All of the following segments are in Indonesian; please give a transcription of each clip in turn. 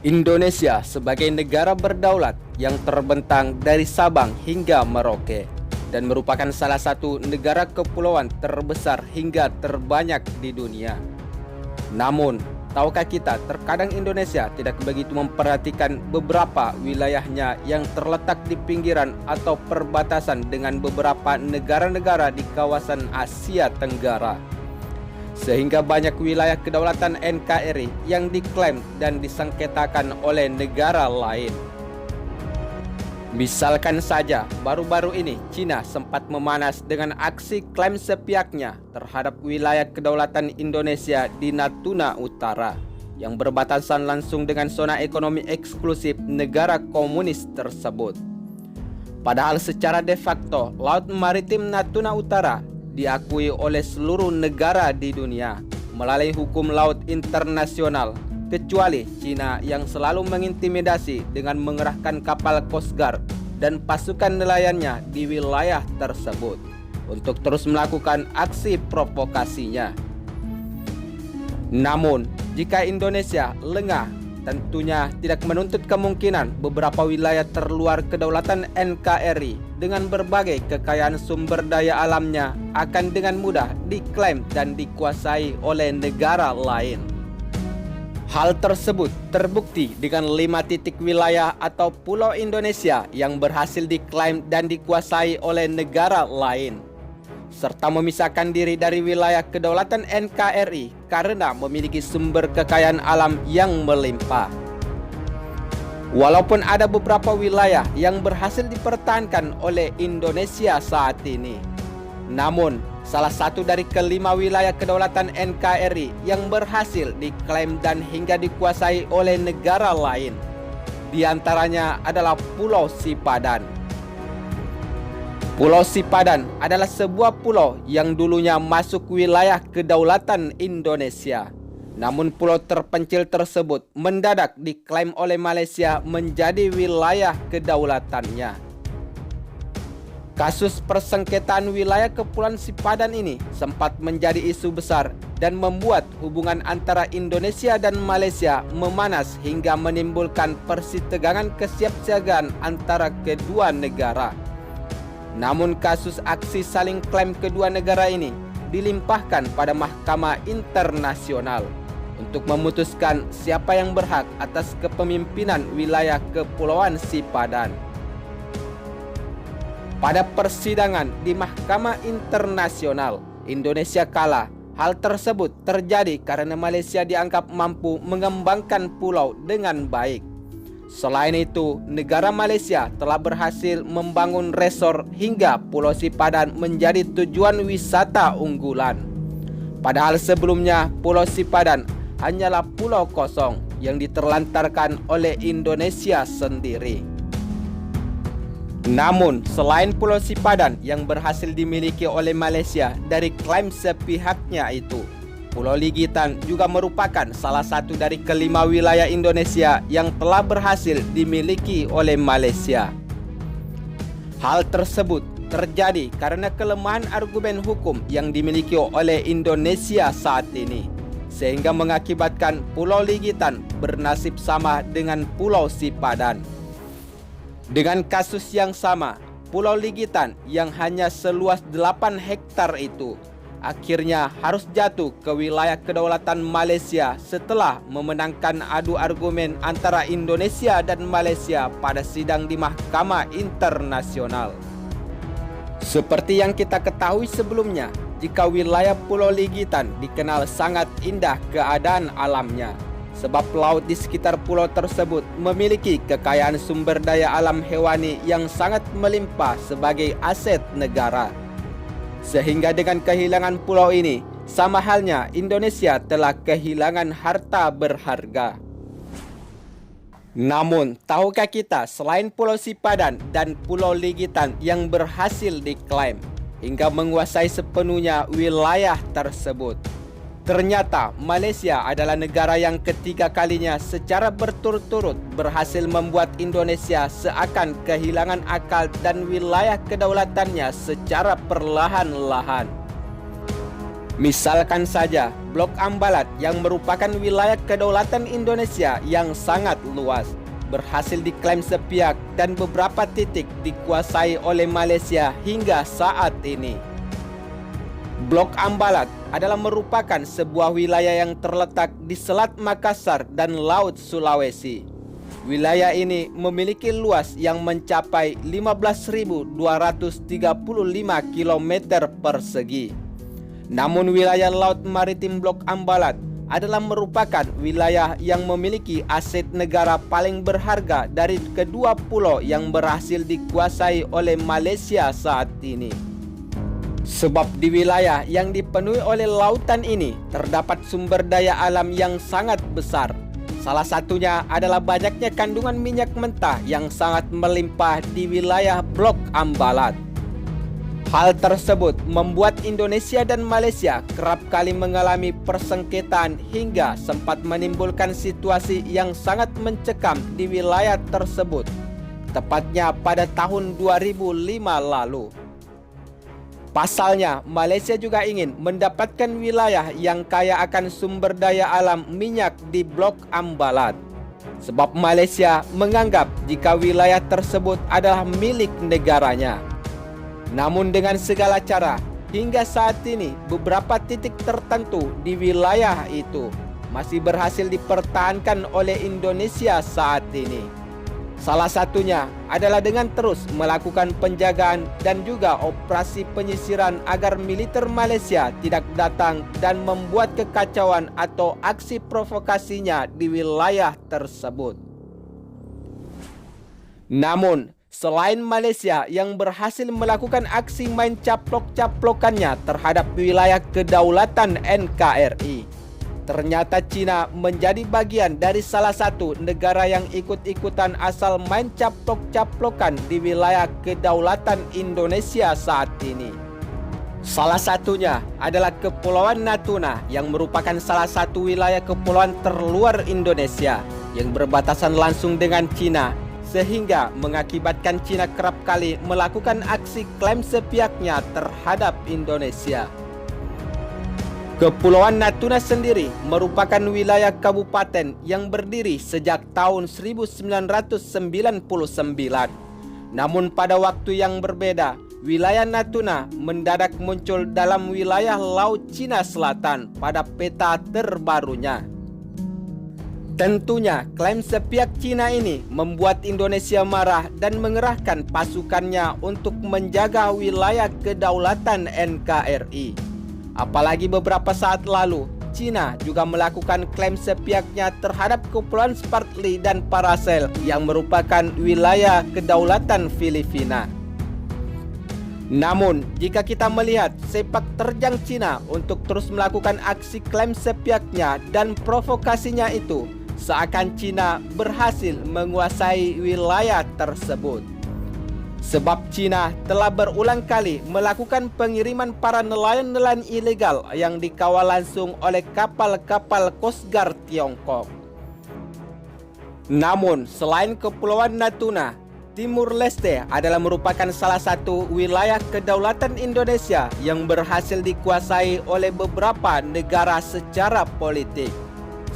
Indonesia sebagai negara berdaulat yang terbentang dari Sabang hingga Merauke dan merupakan salah satu negara kepulauan terbesar hingga terbanyak di dunia. Namun, tahukah kita terkadang Indonesia tidak begitu memperhatikan beberapa wilayahnya yang terletak di pinggiran atau perbatasan dengan beberapa negara-negara di kawasan Asia Tenggara. Sehingga banyak wilayah kedaulatan NKRI yang diklaim dan disengketakan oleh negara lain. Misalkan saja, baru-baru ini Cina sempat memanas dengan aksi klaim sepihaknya terhadap wilayah kedaulatan Indonesia di Natuna Utara yang berbatasan langsung dengan zona ekonomi eksklusif negara komunis tersebut. Padahal secara de facto, Laut Maritim Natuna Utara diakui oleh seluruh negara di dunia melalui hukum laut internasional, kecuali Cina yang selalu mengintimidasi dengan mengerahkan kapal Coast Guard dan pasukan nelayannya di wilayah tersebut untuk terus melakukan aksi provokasinya. Namun, jika Indonesia lengah, tentunya tidak menuntut kemungkinan beberapa wilayah terluar kedaulatan NKRI dengan berbagai kekayaan sumber daya alamnya akan dengan mudah diklaim dan dikuasai oleh negara lain. Hal tersebut terbukti dengan 5 titik wilayah atau pulau Indonesia yang berhasil diklaim dan dikuasai oleh negara lain, serta memisahkan diri dari wilayah kedaulatan NKRI karena memiliki sumber kekayaan alam yang melimpah. Walaupun ada beberapa wilayah yang berhasil dipertahankan oleh Indonesia saat ini, namun salah satu dari kelima wilayah kedaulatan NKRI yang berhasil diklaim dan hingga dikuasai oleh negara lain, diantaranya adalah Pulau Sipadan. Pulau Sipadan adalah sebuah pulau yang dulunya masuk wilayah kedaulatan Indonesia. Namun pulau terpencil tersebut mendadak diklaim oleh Malaysia menjadi wilayah kedaulatannya. Kasus persengketaan wilayah Kepulauan Sipadan ini sempat menjadi isu besar dan membuat hubungan antara Indonesia dan Malaysia memanas hingga menimbulkan persitegangan kesiapsiagaan antara kedua negara. Namun kasus aksi saling klaim kedua negara ini dilimpahkan pada Mahkamah Internasional untuk memutuskan siapa yang berhak atas kepemimpinan wilayah Kepulauan Sipadan. Pada persidangan di Mahkamah Internasional, Indonesia kalah. Hal tersebut terjadi karena Malaysia dianggap mampu mengembangkan pulau dengan baik. Selain itu, negara Malaysia telah berhasil membangun resor hingga Pulau Sipadan menjadi tujuan wisata unggulan. Padahal sebelumnya Pulau Sipadan hanyalah pulau kosong yang diterlantarkan oleh Indonesia sendiri. Namun, selain Pulau Sipadan yang berhasil dimiliki oleh Malaysia dari klaim sepihaknya itu, Pulau Ligitan juga merupakan salah satu dari kelima wilayah Indonesia yang telah berhasil dimiliki oleh Malaysia. Hal tersebut terjadi karena kelemahan argumen hukum yang dimiliki oleh Indonesia saat ini, sehingga mengakibatkan Pulau Ligitan bernasib sama dengan Pulau Sipadan. Dengan kasus yang sama, Pulau Ligitan yang hanya seluas 8 hektar itu akhirnya harus jatuh ke wilayah kedaulatan Malaysia setelah memenangkan adu argumen antara Indonesia dan Malaysia pada sidang di Mahkamah Internasional. Seperti yang kita ketahui sebelumnya, jika wilayah Pulau Ligitan dikenal sangat indah keadaan alamnya, sebab laut di sekitar pulau tersebut memiliki kekayaan sumber daya alam hewani yang sangat melimpah sebagai aset negara. Sehingga dengan kehilangan pulau ini, sama halnya Indonesia telah kehilangan harta berharga. Namun, tahukah kita selain Pulau Sipadan dan Pulau Ligitan yang berhasil diklaim hingga menguasai sepenuhnya wilayah tersebut, ternyata Malaysia adalah negara yang ketiga kalinya secara berturut-turut berhasil membuat Indonesia seakan kehilangan akal dan wilayah kedaulatannya secara perlahan-lahan. Misalkan saja Blok Ambalat yang merupakan wilayah kedaulatan Indonesia yang sangat luas berhasil diklaim sepihak dan beberapa titik dikuasai oleh Malaysia hingga saat ini. Blok Ambalat adalah merupakan sebuah wilayah yang terletak di Selat Makassar dan Laut Sulawesi. Wilayah ini memiliki luas yang mencapai 15.235 km persegi. Namun wilayah Laut Maritim Blok Ambalat adalah merupakan wilayah yang memiliki aset negara paling berharga dari kedua pulau yang berhasil dikuasai oleh Malaysia saat ini. Sebab di wilayah yang dipenuhi oleh lautan ini terdapat sumber daya alam yang sangat besar. Salah satunya adalah banyaknya kandungan minyak mentah yang sangat melimpah di wilayah Blok Ambalat. Hal tersebut membuat Indonesia dan Malaysia kerap kali mengalami persengketaan hingga sempat menimbulkan situasi yang sangat mencekam di wilayah tersebut, tepatnya pada tahun 2005 lalu. Pasalnya, Malaysia juga ingin mendapatkan wilayah yang kaya akan sumber daya alam minyak di Blok Ambalat. Sebab Malaysia menganggap jika wilayah tersebut adalah milik negaranya. Namun dengan segala cara, hingga saat ini beberapa titik tertentu di wilayah itu masih berhasil dipertahankan oleh Indonesia saat ini. Salah satunya adalah dengan terus melakukan penjagaan dan juga operasi penyisiran agar militer Malaysia tidak datang dan membuat kekacauan atau aksi provokasinya di wilayah tersebut. Namun, selain Malaysia yang berhasil melakukan aksi main caplok-caplokannya terhadap wilayah kedaulatan NKRI, ternyata Cina menjadi bagian dari salah satu negara yang ikut-ikutan asal main caplok-caplokan di wilayah kedaulatan Indonesia saat ini. Salah satunya adalah Kepulauan Natuna yang merupakan salah satu wilayah kepulauan terluar Indonesia yang berbatasan langsung dengan Cina, sehingga mengakibatkan Cina kerap kali melakukan aksi klaim sepihaknya terhadap Indonesia. Kepulauan Natuna sendiri merupakan wilayah kabupaten yang berdiri sejak tahun 1999. Namun pada waktu yang berbeda, wilayah Natuna mendadak muncul dalam wilayah Laut Cina Selatan pada peta terbarunya. Tentunya klaim sepihak Cina ini membuat Indonesia marah dan mengerahkan pasukannya untuk menjaga wilayah kedaulatan NKRI. Apalagi beberapa saat lalu, Cina juga melakukan klaim sepihaknya terhadap Kepulauan Spratly dan Paracel yang merupakan wilayah kedaulatan Filipina. Namun, jika kita melihat sepak terjang Cina untuk terus melakukan aksi klaim sepihaknya dan provokasinya itu, seakan Cina berhasil menguasai wilayah tersebut. Sebab Cina telah berulang kali melakukan pengiriman para nelayan-nelayan ilegal yang dikawal langsung oleh kapal-kapal Coast Guard Tiongkok. Namun, selain Kepulauan Natuna, Timur Leste adalah merupakan salah satu wilayah kedaulatan Indonesia yang berhasil dikuasai oleh beberapa negara secara politik,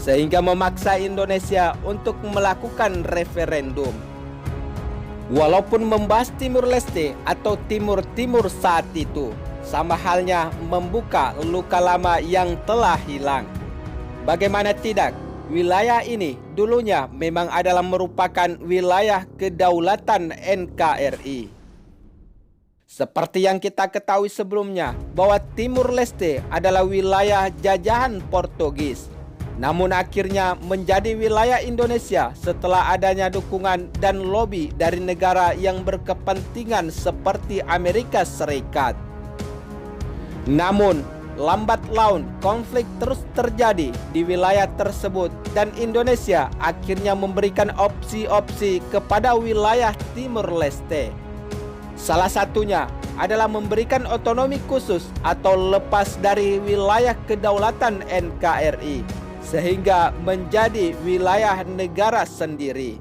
sehingga memaksa Indonesia untuk melakukan referendum. Walaupun membahas Timur Leste atau Timur Timur saat itu sama halnya membuka luka lama yang telah hilang. Bagaimana tidak, wilayah ini dulunya memang adalah merupakan wilayah kedaulatan NKRI. Seperti yang kita ketahui sebelumnya bahwa Timur Leste adalah wilayah jajahan Portugis, namun akhirnya menjadi wilayah Indonesia setelah adanya dukungan dan lobi dari negara yang berkepentingan seperti Amerika Serikat. Namun, lambat laun konflik terus terjadi di wilayah tersebut dan Indonesia akhirnya memberikan opsi-opsi kepada wilayah Timur Leste. Salah satunya adalah memberikan otonomi khusus atau lepas dari wilayah kedaulatan NKRI, sehingga menjadi wilayah negara sendiri.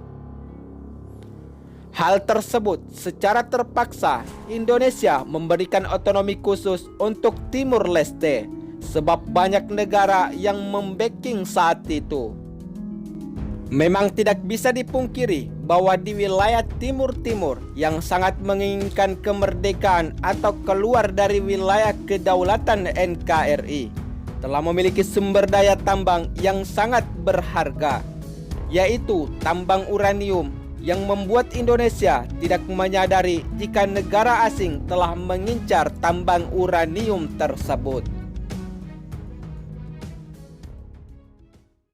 Hal tersebut secara terpaksa Indonesia memberikan otonomi khusus untuk Timur Leste, sebab banyak negara yang membacking saat itu. Memang tidak bisa dipungkiri bahwa di wilayah timur-timur yang sangat menginginkan kemerdekaan atau keluar dari wilayah kedaulatan NKRI telah memiliki sumber daya tambang yang sangat berharga, yaitu tambang uranium, yang membuat Indonesia tidak menyadari jika negara asing telah mengincar tambang uranium tersebut.